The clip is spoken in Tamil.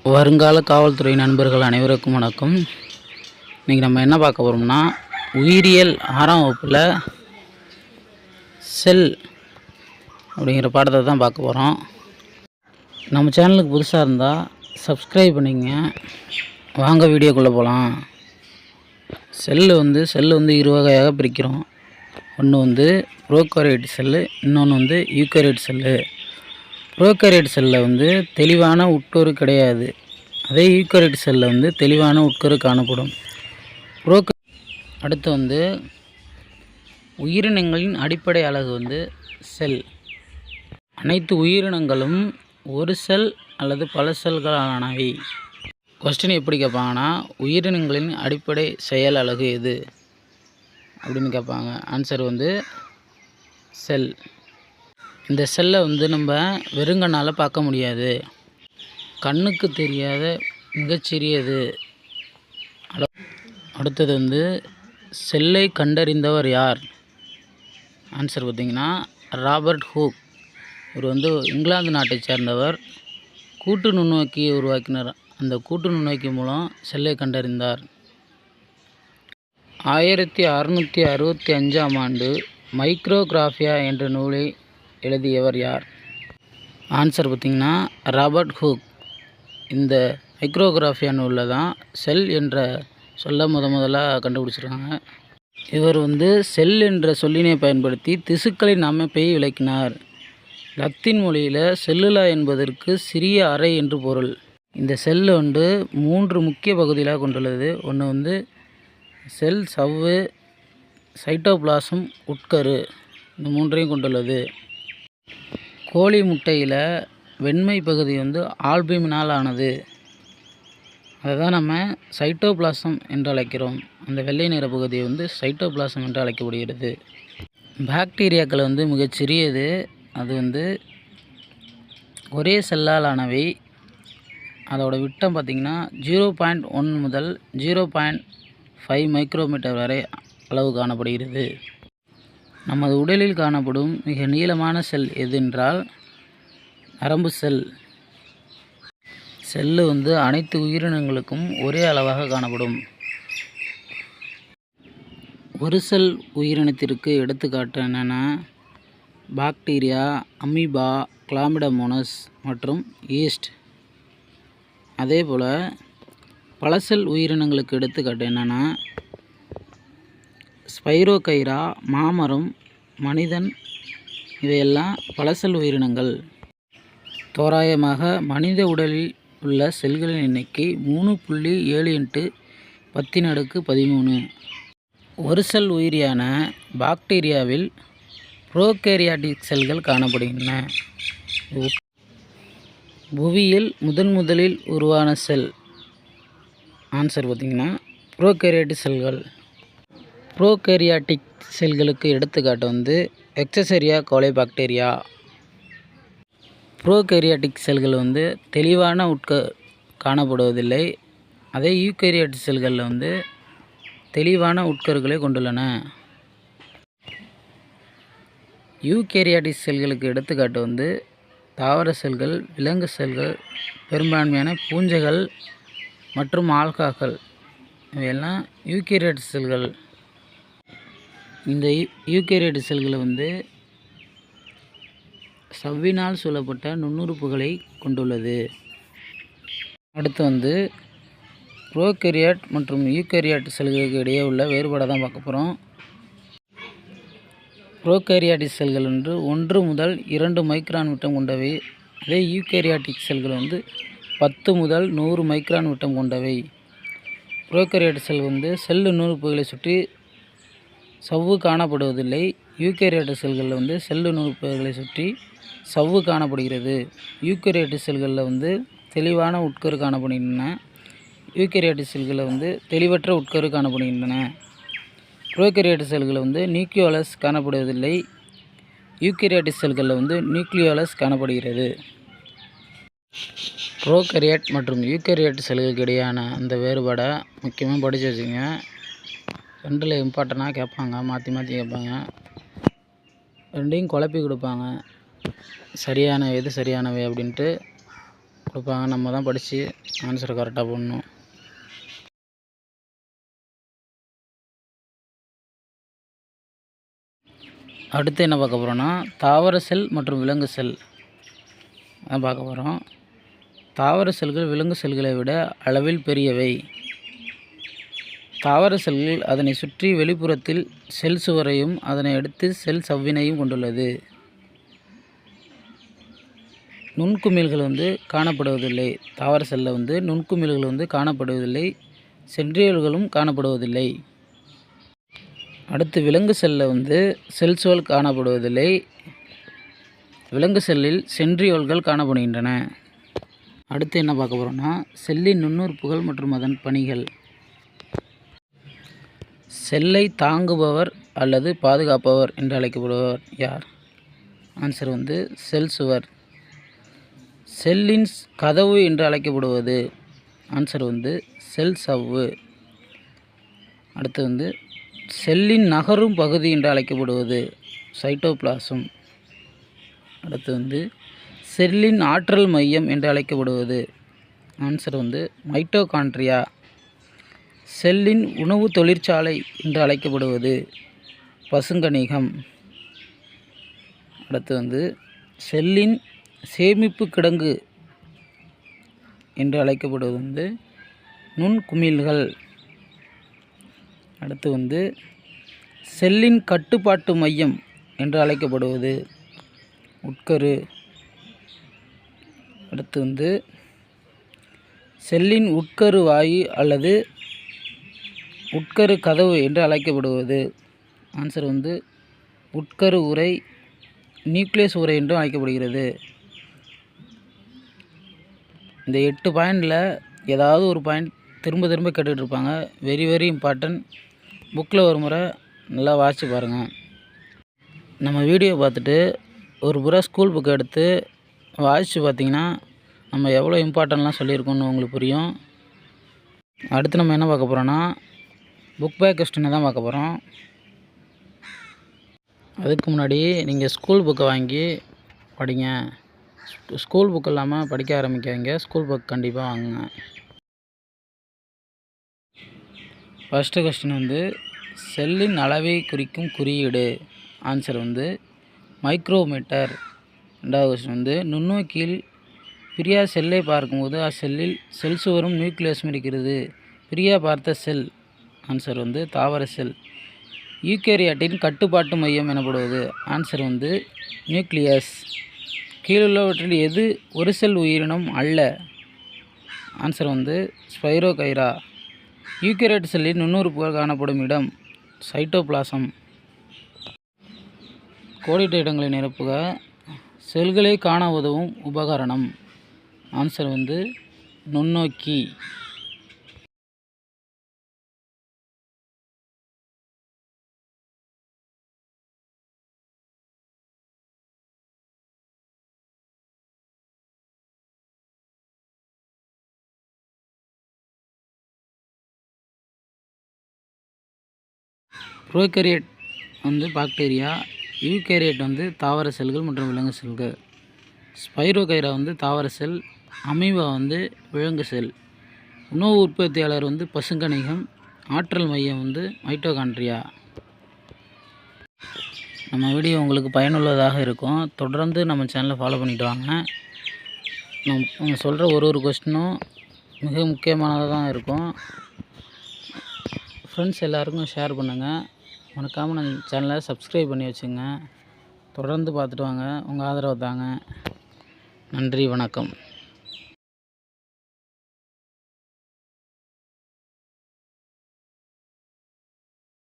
வருங்கால காவல்துறை நண்பர்கள் அனைவருக்கும் வணக்கம். இன்றைக்கி நம்ம என்ன பார்க்க போகிறோம்னா, உயிரியல் 6ஆம் வகுப்பில் செல் அப்படிங்கிற பாடத்தை தான் பார்க்க போகிறோம். நம்ம சேனலுக்கு புதுசாக இருந்தால் சப்ஸ்கிரைப் பண்ணிங்க. வாங்க வீடியோக்குள்ளே போகலாம். செல்லு வந்து இரு வகையாக பிரிக்கிறோம். ஒன்று ப்ரோகாரியோட் செல்லு, இன்னொன்று யூகாரியோட் செல்லு. ப்ரோகாரியோட் செல்லில் தெளிவான உட்கரு கிடையாது. அதே யூகாரியோட் செல்லில் தெளிவான உட்கரு காணப்படும். அடுத்து உயிரினங்களின் அடிப்படை அலகு செல். அனைத்து உயிரினங்களும் ஒரு செல் அல்லது பல செல்களானவை. கொஸ்டின் எப்படி கேட்பாங்கன்னா, உயிரினங்களின் அடிப்படை செயல் அலகு எது அப்படின்னு கேட்பாங்க. ஆன்சர் செல். இந்த செல்லை நம்ம வெறுங்கண்ணால் பார்க்க முடியாது. கண்ணுக்கு தெரியாத மிகச்சிறியது. அடுத்தது செல்லை கண்டறிந்தவர் யார்? ஆன்சர் பார்த்திங்கன்னா ராபர்ட் ஹூக். இவர் இங்கிலாந்து நாட்டை சேர்ந்தவர். கூட்டு நுண்ணோக்கியை உருவாக்கினார். அந்த கூட்டு நுண்ணோக்கி மூலம் செல்லை கண்டறிந்தார். 1665ஆம் ஆண்டு மைக்ரோகிராஃபியா என்ற நூலை எழுதியவர் யார்? ஆன்சர் பார்த்திங்கன்னா ராபர்ட் ஹூக். இந்த மைக்ரோகிராஃபியா நூலில் தான் செல் என்ற சொல்ல முதலாக கண்டுபிடிச்சிருக்காங்க. இவர் செல் என்ற சொல்லினை பயன்படுத்தி திசுக்களின் அமைப்பை விளக்கினார். லத்தீன் மொழியில் செல்லுலா என்பதற்கு சிறிய அறை என்று பொருள். இந்த செல் 3 முக்கிய பகுதிகளாக கொண்டுள்ளது. ஒன்று செல் சவ்வு, சைட்டோபிளாசம், உட்கரு. இந்த 3ஐயும் கொண்டுள்ளது. கோழி முட்டையில் வெண்மை பகுதி ஆல்புமினால் ஆனது. அதை தான் நம்ம சைட்டோபிளாசம் என்று அழைக்கிறோம். அந்த வெள்ளை நிற பகுதி சைட்டோபிளாசம் என்று அழைக்கப்படுகிறது. பாக்டீரியாக்கள் மிகச்சிறியது. அது ஒரே செல்லால் ஆனவை. அதோட விட்டம் பார்த்திங்கன்னா 0.1 முதல் 0.5 மைக்ரோமீட்டர் வரை அளவு காணப்படுகிறது. நமது உடலில் காணப்படும் மிக நீளமான செல் எது என்றால் நரம்பு செல். செல்லு அனைத்து உயிரினங்களுக்கும் ஒரே அளவாக காணப்படும். ஒரு செல் உயிரினத்திற்கு எடுத்துக்காட்டு என்னென்னா பாக்டீரியா, அமீபா, கிளாமிடோமோனஸ் மற்றும் ஈஸ்ட். அதே போல் பல செல் உயிரினங்களுக்கு எடுத்துக்காட்டு என்னென்னா ஸ்பைரோகைரா, மாமரம், மனிதன். இவையெல்லாம் பல செல் உயிரினங்கள். தோராயமாக மனித உடலில் உள்ள செல்களின் எண்ணிக்கை 3.7 × 10⁻13. ஒரு செல் உயிரியான பாக்டீரியாவில் ப்ரோகேரியாட்டிக் செல்கள் காணப்படுகின்றன. புவியில் முதலில் உருவான செல். ஆன்சர் பார்த்திங்கன்னா ப்ரோகேரியாட்டிக் செல்கள். ப்ரோகேரியாட்டிக் செல்களுக்கு எடுத்துக்காட்டு எக்ஸசெரியா கோலை பாக்டீரியா. ப்ரோகேரியாட்டிக் செல்கள் தெளிவான காணப்படுவதில்லை. அதே யூகேரியாட்டிக் செல்களில் தெளிவான உட்கருகளை கொண்டுள்ளன. யூகேரியாட்டிக் செல்களுக்கு எடுத்துக்காட்டு தாவர செல்கள், விலங்கு செல்கள், பெரும்பான்மையான பூஞ்சைகள் மற்றும் ஆல்காக்கள். இவையெல்லாம் யூகேரியாட்டிக் செல்கள். இந்த யூகேரியாட்டிக் செல்களை சவ்வினால் சூழப்பட்ட நுண்ணுறுப்புகளை கொண்டுள்ளது. அடுத்து ப்ரோகேரியாட் மற்றும் யூகேரியாட் செல்களுக்கு இடையே உள்ள வேறுபாடை தான் பார்க்க போகிறோம். ப்ரோகேரியாட்டிக் செல்கள் 1 முதல் 2 மைக்ரான் விட்டம் கொண்டவை. அதே யூகேரியாட்டிக் செல்கள் 10 முதல் 100 மைக்ரான் விட்டம் கொண்டவை. ப்ரோகேரியாட்டிக் செல் செல் நுண்ணுறுப்புகளை சுற்றி சவ்வு காணப்படுவதில்லை. யூகேரியாட்டிக் செல்களில் செல் நுண்ணுறுப்புகளை சுற்றி சவ்வு காணப்படுகிறது. யூகேரியாட்டிக் செல்களில் தெளிவான உட்கரு காணப்படுகின்றன. யூகேரியாட்டிக் செல்களில் தெளிவற்ற உட்கரு காணப்படுகின்றன. ப்ரோகேரியாட்டிக் செல்களில் நியூக்ளியோலஸ் காணப்படுவதில்லை. யூகேரியாட்டிக் செல்களில் நியூக்ளியோலஸ் காணப்படுகிறது. ப்ரோகேரியாட் மற்றும் யூகேரியாட் செல்களுக்கு இடையான அந்த வேறுபாடை முக்கியமாக படித்து வச்சுங்க. 2 இம்பார்ட்டனாக கேட்பாங்க, மாற்றி கேட்பாங்க. 2ஐயும் குழப்பி கொடுப்பாங்க. எது சரியானவை அப்படின்ட்டு கொடுப்பாங்க. நம்ம தான் படித்து ஆன்சரை கரெக்டாக போடணும். அடுத்து என்ன பார்க்க போகிறோன்னா தாவர செல் மற்றும் விலங்கு செல் தான் பார்க்க போகிறோம். தாவர செல்கள் விலங்கு செல்களை விட அளவில் பெரியவை. தாவர செல்கள் அதனை சுற்றி வெளிப்புறத்தில் செல் சுவரையும் அதனை அடுத்து செல் சவ்வினையும் கொண்டுள்ளது. நுண்குமிழ்கள் காணப்படுவதில்லை. தாவர செல்லில் நுண்குமிழ்கள் காணப்படுவதில்லை. சென்ட்ரியோல்களும் காணப்படுவதில்லை. அடுத்து விலங்கு செல்லில் செல் சுவல் காணப்படுவதில்லை. விலங்கு செல்லில் சென்ட்ரியோல்கள் காணப்படுகின்றன. அடுத்து என்ன பார்க்க போகிறோன்னா செல்லின் நுண்ணுறுப்புகள் மற்றும் அதன் பணிகள். செல்லை தாங்குபவர் அல்லது பாதுகாப்பவர் என்று அழைக்கப்படுபவர் யார்? ஆன்சர் செல் சுவர். செல்லின் கதவு என்று அழைக்கப்படுவது ஆன்சர் செல் சவ்வு. அடுத்து செல்லின் நகரும் பகுதி என்று அழைக்கப்படுவது சைட்டோபிளாசம். அடுத்து செல்லின் ஆற்றல் மையம் என்று அழைக்கப்படுவது ஆன்சர் மைட்டோகாண்ட்ரியா. செல்லின் உணவு தொழிற்சாலை என்று அழைக்கப்படுவது பசுங்கணிகம். அடுத்து செல்லின் சேமிப்பு கிடங்கு என்று அழைக்கப்படுவது நுண்குமிழ்கள். அடுத்து செல்லின் கட்டுப்பாட்டு மையம் என்று அழைக்கப்படுவது உட்கரு. அடுத்து செல்லின் உட்கரு வாயு அல்லது உட்கரு கதவு என்று அழைக்கப்படுவது ஆன்சர் உட்கரு உறை, நியூக்ளியஸ் உறை என்றும் அழைக்கப்படுகிறது. இந்த 8 பாயிண்டில் ஏதாவது ஒரு பாயிண்ட் திரும்ப திரும்ப கேட்டுகிட்டு இருப்பாங்க. Very very important. புக்கில் ஒரு முறை நல்லா வாசித்து பாருங்கள். நம்ம வீடியோ பார்த்துட்டு ஒரு முறை ஸ்கூல் புக்கை எடுத்து வாசித்து பார்த்திங்கன்னா நம்ம எவ்வளோ இம்பார்ட்டன்ட்லாம் சொல்லியிருக்கோன்னு உங்களுக்கு புரியும். அடுத்து நம்ம என்ன பார்க்க போகிறோன்னா புக் பேக் கொஸ்டினை தான் பார்க்க போகிறோம். அதுக்கு முன்னாடி நீங்கள் ஸ்கூல் புக்கை வாங்கி படிங்க. ஸ்கூல் புக் இல்லாமல் படிக்க ஆரம்பிக்காதீங்க. ஸ்கூல் புக் கண்டிப்பாக வாங்குங்க. ஃபஸ்ட்டு கொஸ்டின் செல்லின் அளவை குறிக்கும் குறியீடு ஆன்சர் மைக்ரோமீட்டர். ரெண்டாவது கொஸ்டின் நுண்ணோக்கியில் பிரியா செல்லை பார்க்கும்போது அச்செல்லில் செல் சுவரும் நியூக்ளியஸும் இருக்கிறது. பிரியா பார்த்த செல் ஆன்சர் தாவர செல். யூகேரியாட்டின் கட்டுப்பாட்டு மையம் எனப்படுவது ஆன்சர் நியூக்ளியஸ். கீழுள்ளவற்றில் எது ஒரு செல் உயிரினம் அல்ல? Answer spirogyra. யூகேரியட் செல்லின் நுண்ணுறுப்புகள் காணப்படும் இடம் சைட்டோபிளாசம். கோடிட்ட இடங்களை நிரப்புக. செல்களை காண உதவும் உபகரணம் ஆன்சர் நுண்ணோக்கி. ப்ரோகேரியட் பாக்டீரியா. யூகேரியட் தாவர செல்கள் மற்றும் விலங்கு செல்கள். ஸ்பைரோகைரா தாவர செல். அமீபா விலங்கு செல். உணவு உற்பத்தியாளர் பசுங்கணிகம். ஆற்றல் மையம் மைட்டோகாண்ட்ரியா. நம்ம வீடியோ உங்களுக்கு பயனுள்ளதாக இருக்கும். தொடர்ந்து நம்ம சேனலை ஃபாலோ பண்ணிட்டு வாங்க. நம்ம சொல்கிற ஒரு கொஸ்டினும் மிக முக்கியமானதாக தான் இருக்கும். ஃப்ரெண்ட்ஸ் எல்லாருக்கும் ஷேர் பண்ணுங்கள். மறக்காமல் நம்ம சேனலை சப்ஸ்கிரைப் பண்ணி வச்சுங்க. தொடர்ந்து பார்த்துட்டு வாங்க. உங்கள் ஆதரவு தாங்க. நன்றி, வணக்கம்.